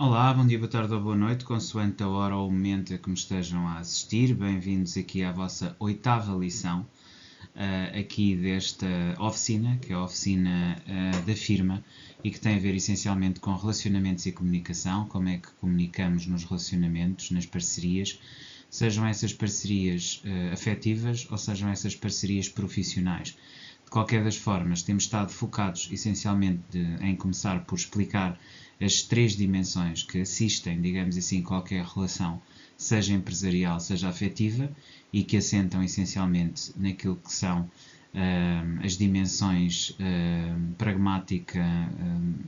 Olá, bom dia, boa tarde ou boa noite, consoante a hora ou o momento a que me estejam a assistir. Bem-vindos aqui à vossa oitava lição, aqui desta oficina, que é a oficina da firma e que tem a ver essencialmente com relacionamentos e comunicação, como é que comunicamos nos relacionamentos, nas parcerias, sejam essas parcerias afetivas ou sejam essas parcerias profissionais. De qualquer das formas, temos estado focados essencialmente em começar por explicar as três dimensões que assistem, digamos assim, qualquer relação, seja empresarial, seja afetiva, e que assentam essencialmente naquilo que são as dimensões pragmática,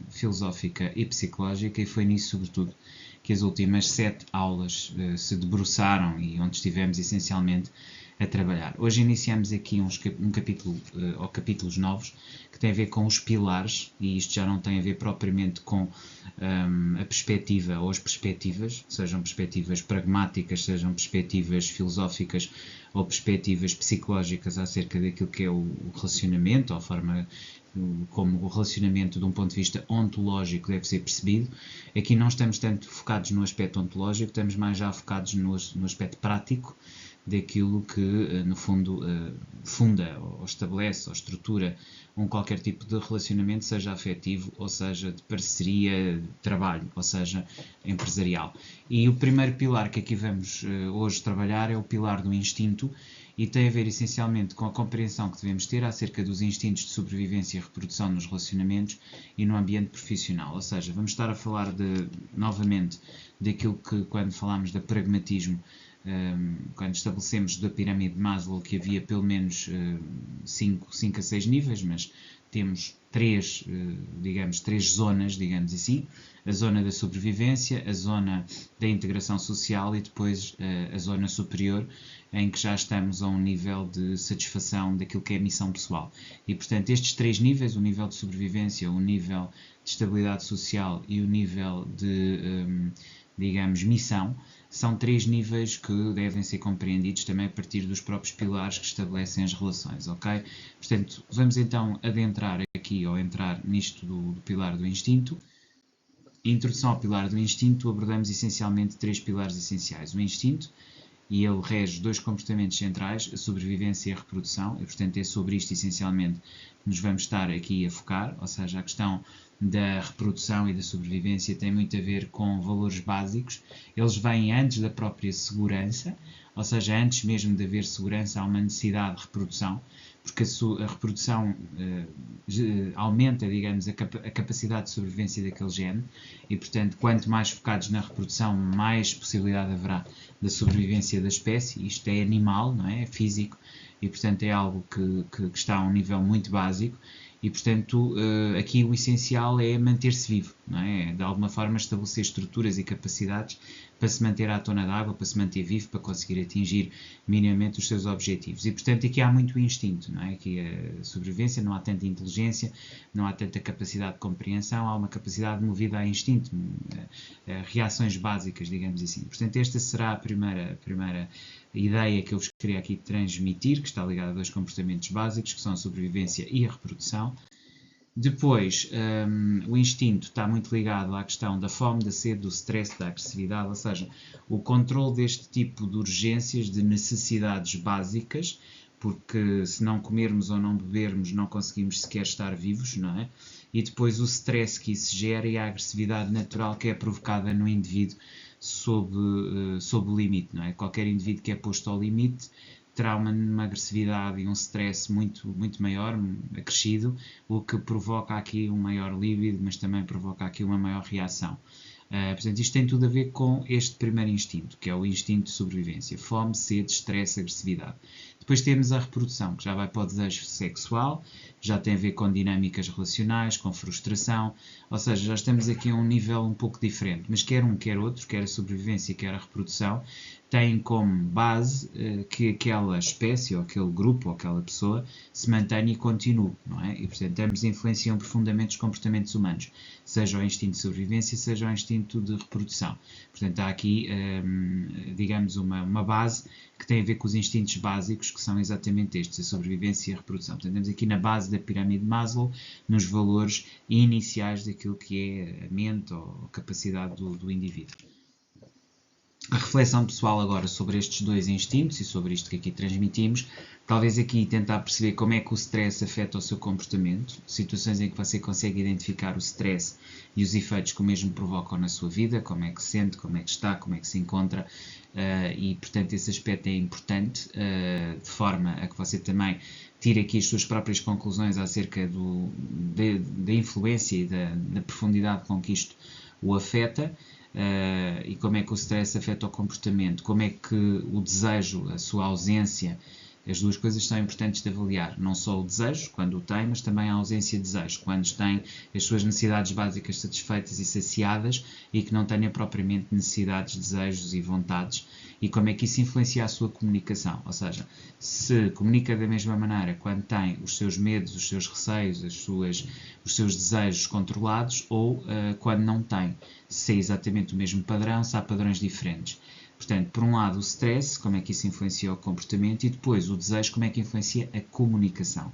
filosófica e psicológica, e foi nisso, sobretudo, que as últimas 7 aulas se debruçaram e onde estivemos essencialmente a trabalhar. Hoje iniciamos aqui um capítulo, ou capítulos novos, que tem a ver com os pilares, e isto já não tem a ver propriamente com a perspectiva ou as perspectivas, sejam perspectivas pragmáticas, sejam perspectivas filosóficas ou perspectivas psicológicas acerca daquilo que é o relacionamento, ou a forma como o relacionamento de um ponto de vista ontológico deve ser percebido. Aqui não estamos tanto focados no aspecto ontológico, estamos mais já focados no aspecto prático daquilo que, no fundo, funda ou estabelece ou estrutura qualquer tipo de relacionamento, seja afetivo, ou seja de parceria, de trabalho, ou seja empresarial. E o primeiro pilar que aqui vamos hoje trabalhar é o pilar do instinto, e tem a ver essencialmente com a compreensão que devemos ter acerca dos instintos de sobrevivência e reprodução nos relacionamentos e no ambiente profissional. Ou seja, vamos estar a falar novamente daquilo que, quando falamos de pragmatismo, quando estabelecemos da pirâmide de Maslow que havia pelo menos 5 a 6 níveis, mas temos três zonas, digamos assim: a zona da sobrevivência, a zona da integração social e depois a zona superior, em que já estamos a um nível de satisfação daquilo que é a missão pessoal. E, portanto, estes 3 níveis, o nível de sobrevivência, o nível de estabilidade social e o nível de, missão, são 3 níveis que devem ser compreendidos também a partir dos próprios pilares que estabelecem as relações, ok? Portanto, vamos então adentrar aqui, ou entrar nisto do pilar do instinto. Introdução ao pilar do instinto, abordamos essencialmente 3 pilares essenciais. O instinto, e ele rege 2 comportamentos centrais, a sobrevivência e a reprodução, e portanto é sobre isto essencialmente que nos vamos estar aqui a focar, ou seja, a questão da reprodução e da sobrevivência tem muito a ver com valores básicos. Eles vêm antes da própria segurança, ou seja, antes mesmo de haver segurança há uma necessidade de reprodução, porque a reprodução aumenta, digamos, a capacidade de sobrevivência daquele gene, e portanto, quanto mais focados na reprodução, mais possibilidade haverá da sobrevivência da espécie. Isto é animal, não é? É físico, e portanto é algo que está a um nível muito básico. E, portanto, aqui o essencial é manter-se vivo, não é? De alguma forma estabelecer estruturas e capacidades para se manter à tona d'água, para se manter vivo, para conseguir atingir minimamente os seus objetivos. E, portanto, aqui há muito instinto, não é? Aqui a sobrevivência, não há tanta inteligência, não há tanta capacidade de compreensão, há uma capacidade movida a instinto, reações básicas, digamos assim. Portanto, esta será a primeira ideia que eu vos queria aqui transmitir, que está ligada a 2 comportamentos básicos, que são a sobrevivência e a reprodução. Depois, o instinto está muito ligado à questão da fome, da sede, do stress, da agressividade, ou seja, o controle deste tipo de urgências, de necessidades básicas, porque se não comermos ou não bebermos não conseguimos sequer estar vivos, não é? E depois o stress que isso gera e a agressividade natural que é provocada no indivíduo sob o limite, não é? Qualquer indivíduo que é posto ao limite terá uma agressividade e um stress muito, muito maior, acrescido, o que provoca aqui um maior líbido, mas também provoca aqui uma maior reação. Portanto, isto tem tudo a ver com este primeiro instinto, que é o instinto de sobrevivência: fome, sede, stress, agressividade. Depois temos a reprodução, que já vai para o desejo sexual, já tem a ver com dinâmicas relacionais, com frustração, ou seja, já estamos aqui a um nível um pouco diferente, mas quer um, quer outro, quer a sobrevivência, quer a reprodução, têm como base que aquela espécie, ou aquele grupo, ou aquela pessoa se mantenha e continue, não é? E, portanto, ambos influenciam profundamente os comportamentos humanos, seja o instinto de sobrevivência, seja o instinto de reprodução. Portanto, há aqui, digamos, uma base que tem a ver com os instintos básicos, que são exatamente estes, a sobrevivência e a reprodução. Portanto, temos aqui na base da pirâmide de Maslow, nos valores iniciais daquilo que é a mente ou a capacidade do indivíduo. A reflexão pessoal agora sobre estes dois instintos e sobre isto que aqui transmitimos, talvez aqui tentar perceber como é que o stress afeta o seu comportamento, situações em que você consegue identificar o stress e os efeitos que o mesmo provocam na sua vida, como é que se sente, como é que está, como é que se encontra, e portanto esse aspecto é importante, de forma a que você também tire aqui as suas próprias conclusões acerca da influência e da profundidade com que isto o afeta. E como é que o stress afeta o comportamento, como é que o desejo, a sua ausência, as duas coisas são importantes de avaliar. Não só o desejo, quando o tem, mas também a ausência de desejo, quando tem as suas necessidades básicas satisfeitas e saciadas e que não tenha propriamente necessidades, desejos e vontades, e como é que isso influencia a sua comunicação. Ou seja, se comunica da mesma maneira quando tem os seus medos, os seus receios, os seus desejos controlados ou quando não tem. Se é exatamente o mesmo padrão, se há padrões diferentes. Portanto, por um lado o stress, como é que isso influencia o comportamento, e depois o desejo, como é que influencia a comunicação.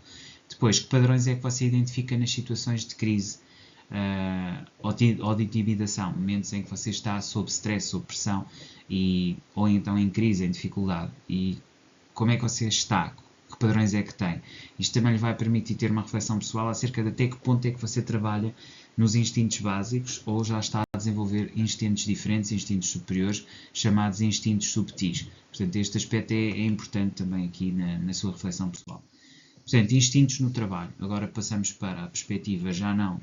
Depois, que padrões é que você identifica nas situações de crise ou de intimidação, momentos em que você está sob stress, sob pressão, ou então em crise, em dificuldade, e como é que você está, que padrões é que tem. Isto também lhe vai permitir ter uma reflexão pessoal acerca de até que ponto é que você trabalha nos instintos básicos ou já está a desenvolver instintos diferentes, instintos superiores, chamados instintos subtis. Portanto, este aspecto é importante também aqui na sua reflexão pessoal. Portanto, instintos no trabalho. Agora passamos para a perspectiva já não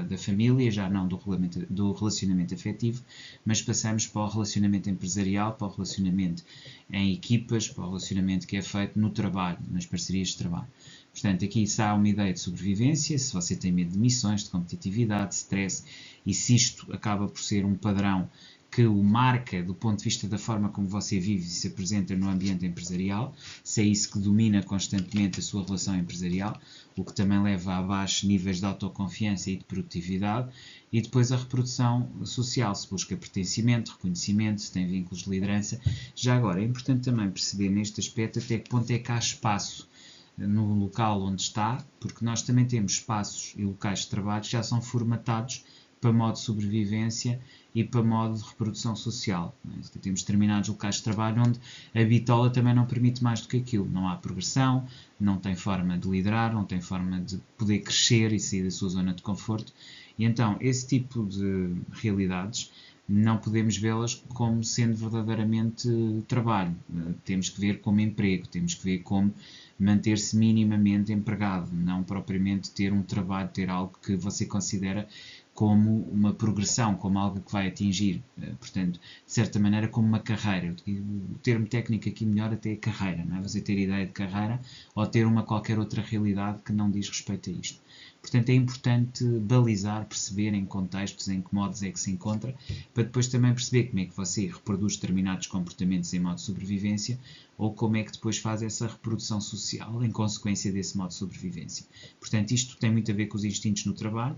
da família, já não do relacionamento afetivo, mas passamos para o relacionamento empresarial, para o relacionamento em equipas, para o relacionamento que é feito no trabalho, nas parcerias de trabalho. Portanto, aqui se há uma ideia de sobrevivência, se você tem medo de missões, de competitividade, de stress, e se isto acaba por ser um padrão que o marca do ponto de vista da forma como você vive e se apresenta no ambiente empresarial, se é isso que domina constantemente a sua relação empresarial, o que também leva a baixos níveis de autoconfiança e de produtividade, e depois a reprodução social, se busca pertencimento, reconhecimento, se tem vínculos de liderança. Já agora, é importante também perceber neste aspecto até que ponto é que há espaço no local onde está, porque nós também temos espaços e locais de trabalho que já são formatados para modo de sobrevivência e para modo de reprodução social. Temos determinados locais de trabalho onde a bitola também não permite mais do que aquilo. Não há progressão, não tem forma de liderar, não tem forma de poder crescer e sair da sua zona de conforto. E então, esse tipo de realidades não podemos vê-las como sendo verdadeiramente trabalho. Temos que ver como emprego, temos que ver como manter-se minimamente empregado, não propriamente ter um trabalho, ter algo que você considera como uma progressão, como algo que vai atingir, portanto, de certa maneira, como uma carreira. O termo técnico aqui melhor até é carreira, não é? Você ter ideia de carreira ou ter uma qualquer outra realidade que não diz respeito a isto. Portanto, é importante balizar, perceber em contextos, em que modos é que se encontra, para depois também perceber como é que você reproduz determinados comportamentos em modo de sobrevivência ou como é que depois faz essa reprodução social em consequência desse modo de sobrevivência. Portanto, isto tem muito a ver com os instintos no trabalho.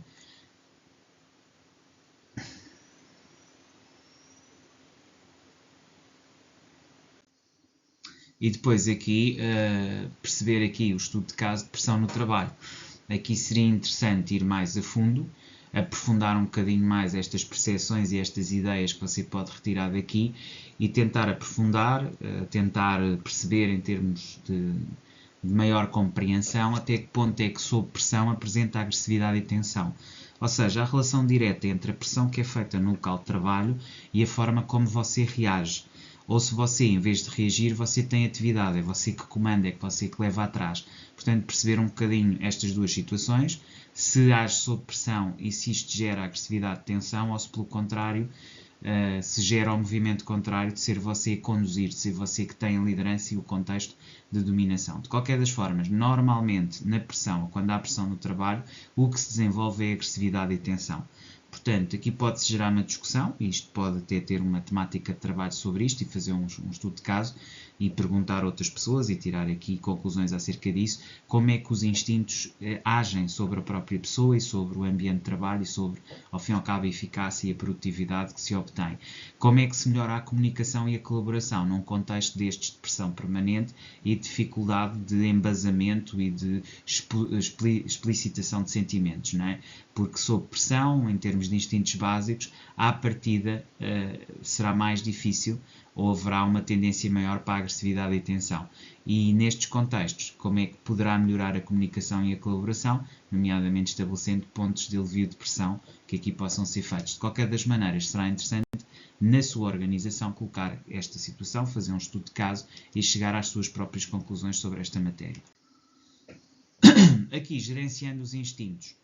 E depois aqui, perceber aqui o estudo de caso de pressão no trabalho. Aqui seria interessante ir mais a fundo, aprofundar um bocadinho mais estas percepções e estas ideias que você pode retirar daqui e tentar aprofundar, tentar perceber em termos de maior compreensão até que ponto é que sob pressão apresenta agressividade e tensão. Ou seja, a relação direta entre a pressão que é feita no local de trabalho e a forma como você reage. Ou se você, em vez de reagir, você tem atividade, é você que comanda, é você que leva atrás. Portanto, perceber um bocadinho estas duas situações, se age sob pressão e se isto gera agressividade e tensão, ou se pelo contrário, se gera o movimento contrário de ser você a conduzir, de ser você que tem a liderança e o contexto de dominação. De qualquer das formas, normalmente na pressão, ou quando há pressão no trabalho, o que se desenvolve é agressividade e tensão. Portanto, aqui pode-se gerar uma discussão, e isto pode até ter uma temática de trabalho sobre isto e fazer um estudo de caso e perguntar a outras pessoas e tirar aqui conclusões acerca disso, como é que os instintos agem sobre a própria pessoa e sobre o ambiente de trabalho e sobre, ao fim e ao cabo, a eficácia e a produtividade que se obtém. Como é que se melhora a comunicação e a colaboração num contexto destes de pressão permanente e dificuldade de embasamento e de explicitação de sentimentos, não é? Porque sob pressão, em termos de instintos básicos, à partida será mais difícil ou haverá uma tendência maior para a agressividade e tensão. E nestes contextos, como é que poderá melhorar a comunicação e a colaboração, nomeadamente estabelecendo pontos de alívio de pressão que aqui possam ser feitos. De qualquer das maneiras, será interessante na sua organização colocar esta situação, fazer um estudo de caso e chegar às suas próprias conclusões sobre esta matéria. Aqui, gerenciando os instintos.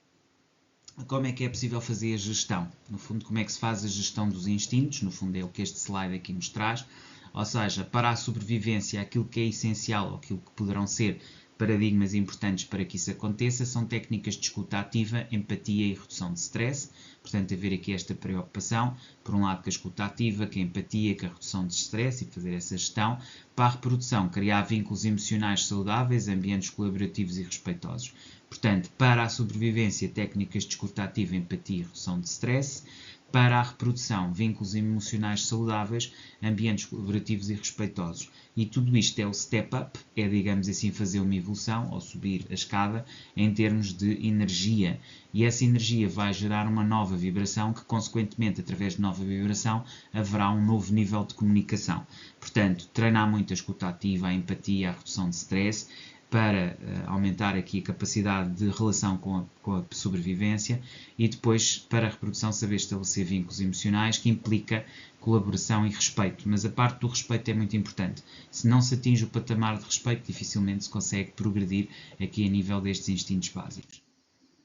Como é que é possível fazer a gestão? No fundo, como é que se faz a gestão dos instintos? No fundo, é o que este slide aqui nos traz. Ou seja, para a sobrevivência, aquilo que é essencial, ou aquilo que poderão ser paradigmas importantes para que isso aconteça, são técnicas de escuta ativa, empatia e redução de stress. Portanto, haver aqui esta preocupação, por um lado, com a escuta ativa, com a empatia, com a redução de stress e fazer essa gestão. Para a reprodução, criar vínculos emocionais saudáveis, ambientes colaborativos e respeitosos. Portanto, para a sobrevivência, técnicas de escuta ativa, empatia e redução de stress. Para a reprodução, vínculos emocionais saudáveis, ambientes colaborativos e respeitosos. E tudo isto é o step up, é, digamos assim, fazer uma evolução, ou subir a escada, em termos de energia. E essa energia vai gerar uma nova vibração, que, consequentemente, através de nova vibração, haverá um novo nível de comunicação. Portanto, treinar muito a escuta ativa, a empatia, a redução de stress, para aumentar aqui a capacidade de relação com a sobrevivência e depois, para a reprodução, saber estabelecer vínculos emocionais, que implica colaboração e respeito. Mas a parte do respeito é muito importante. Se não se atinge o patamar de respeito, dificilmente se consegue progredir aqui a nível destes instintos básicos.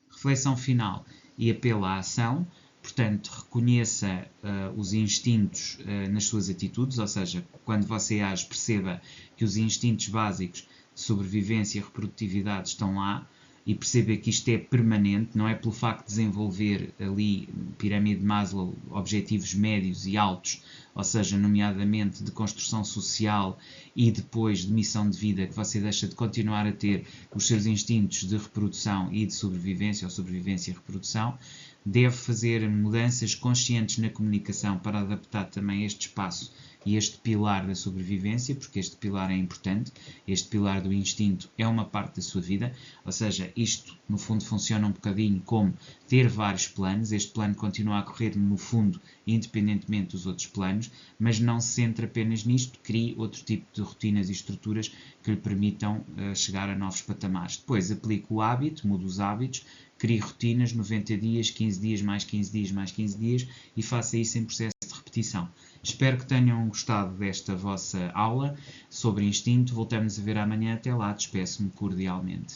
Reflexão final e apelo à ação. Portanto, reconheça os instintos nas suas atitudes, ou seja, quando você age, perceba que os instintos básicos sobrevivência e reprodutividade estão lá e perceber que isto é permanente, não é pelo facto de desenvolver ali, pirâmide de Maslow, objetivos médios e altos, ou seja, nomeadamente de construção social e depois de missão de vida, que você deixa de continuar a ter os seus instintos de reprodução e de sobrevivência, ou sobrevivência e reprodução. Deve fazer mudanças conscientes na comunicação para adaptar também este espaço e este pilar da sobrevivência, porque este pilar é importante, este pilar do instinto é uma parte da sua vida, ou seja, isto no fundo funciona um bocadinho como ter vários planos, este plano continua a correr no fundo independentemente dos outros planos, mas não se centra apenas nisto, crie outro tipo de rotinas e estruturas que lhe permitam chegar a novos patamares. Depois aplique o hábito, mude os hábitos, crie rotinas, 90 dias, 15 dias, mais 15 dias, mais 15 dias e faça isso em processo de repetição. Espero que tenham gostado desta vossa aula sobre instinto. Voltamos a ver amanhã. Até lá, despeço-me cordialmente.